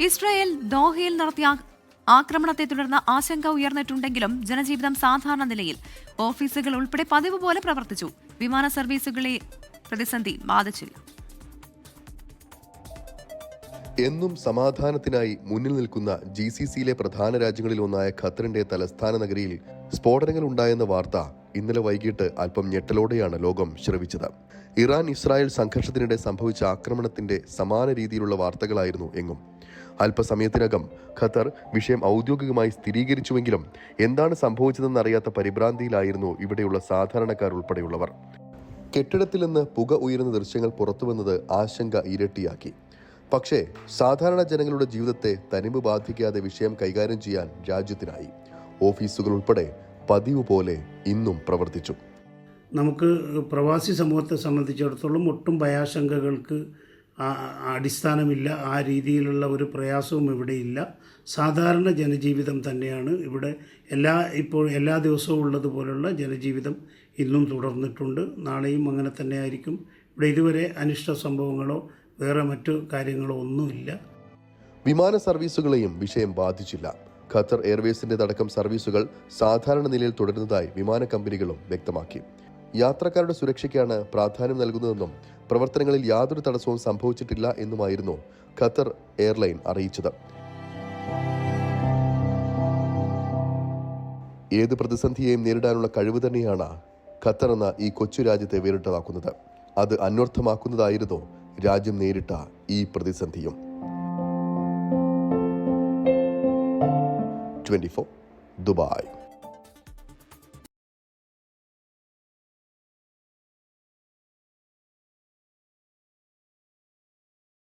Israel ദോഹയിൽ നടത്തിയ ആക്രമണത്തെ തുടർന്ന് ആശങ്ക ഉയർന്നിട്ടുണ്ടെങ്കിലും ജനജീവിതം സാധാരണ നിലയിൽ. ഓഫീസുകൾ ഉൾപ്പെടെ പതിവ് പോലെ പ്രവർത്തിച്ചു. വിമാന സർവീസുകളെ പ്രതിസന്ധി ബാധിച്ചില്ല. എന്നും സമാധാനത്തിനായി മുന്നിൽ നിൽക്കുന്ന GCCയിലെ പ്രധാന രാജ്യങ്ങളിൽ ഒന്നായ ഖത്തറിന്റെ തലസ്ഥാന നഗരിയിൽ സ്ഫോടനങ്ങൾ ഉണ്ടായെന്ന വാർത്ത ഇന്നലെ വൈകിട്ട് അല്പം ഞെട്ടലോടെയാണ് ലോകം ശ്രവിച്ചത്. ഇറാൻ ഇസ്രായേൽ സംഘർഷത്തിനിടെ സംഭവിച്ച ആക്രമണത്തിന്റെ സമാന രീതിയിലുള്ള വാർത്തകളായിരുന്നു എങ്ങും. അല്പസമയത്തിനകം ഖത്തർ വിഷയം ഔദ്യോഗികമായി സ്ഥിരീകരിച്ചുവെങ്കിലും എന്താണ് സംഭവിച്ചതെന്നറിയാത്ത പരിഭ്രാന്തിയിലായിരുന്നു ഇവിടെയുള്ള സാധാരണക്കാർ ഉൾപ്പെടെയുള്ളവർ. കെട്ടിടത്തിൽ നിന്ന് പുക ഉയരുന്ന ദൃശ്യങ്ങൾ പുറത്തുവന്നത് ആശങ്ക ഇരട്ടിയാക്കി. പക്ഷേ സാധാരണ ജനങ്ങളുടെ ജീവിതത്തെ തനിമ ബാധിക്കാതെ വിഷയം കൈകാര്യം ചെയ്യാൻ രാജ്യത്തിനായി. ഓഫീസുകൾ ഉൾപ്പെടെ പതിവ് പോലെ ഇന്നും പ്രവർത്തിച്ചു. നമുക്ക് പ്രവാസി സമൂഹത്തെ സംബന്ധിച്ചിടത്തോളം ഒട്ടും ഭയാശങ്കകൾക്ക് അടിസ്ഥാനമില്ല. ആ രീതിയിലുള്ള ഒരു പ്രയാസവും ഇവിടെയില്ല. സാധാരണ ജനജീവിതം തന്നെയാണ് ഇവിടെ. എല്ലാ ദിവസവും ഉള്ളതുപോലുള്ള ജനജീവിതം ഇന്നും തുടർന്നിട്ടുണ്ട്. നാളെയും അങ്ങനെ തന്നെ ആയിരിക്കും. ഇവിടെ ഇതുവരെ അനിഷ്ട സംഭവങ്ങളോ വേറെ മറ്റു കാര്യങ്ങളോ ഒന്നുമില്ല. വിമാന സർവീസുകളെയും വിഷയം ബാധിച്ചില്ല. ഖത്തർ എയർവേസിന്റെ അടക്കം സർവീസുകൾ സാധാരണ നിലയിൽ തുടരുന്നതായി വിമാന കമ്പനികളും വ്യക്തമാക്കി. യാത്രക്കാരുടെ സുരക്ഷയ്ക്കാണ് പ്രാധാന്യം നൽകുന്നതെന്നും പ്രവർത്തനങ്ങളിൽ യാതൊരു തടസ്സവും സംഭവിച്ചിട്ടില്ല എന്നുമായിരുന്നു ഖത്തർ എയർലൈൻ അറിയിച്ചത്. ഏത് പ്രതിസന്ധിയെയും നേരിടാനുള്ള കഴിവ് തന്നെയാണ് ഖത്തർ എന്ന ഈ കൊച്ചു രാജ്യത്തെ വേറിട്ടതാക്കുന്നത്. അത് അന്വർത്ഥമാക്കുന്നതായിരുന്നു രാജ്യം നേരിട്ട ഈ പ്രതിസന്ധിയും. 24 ദുബായ്.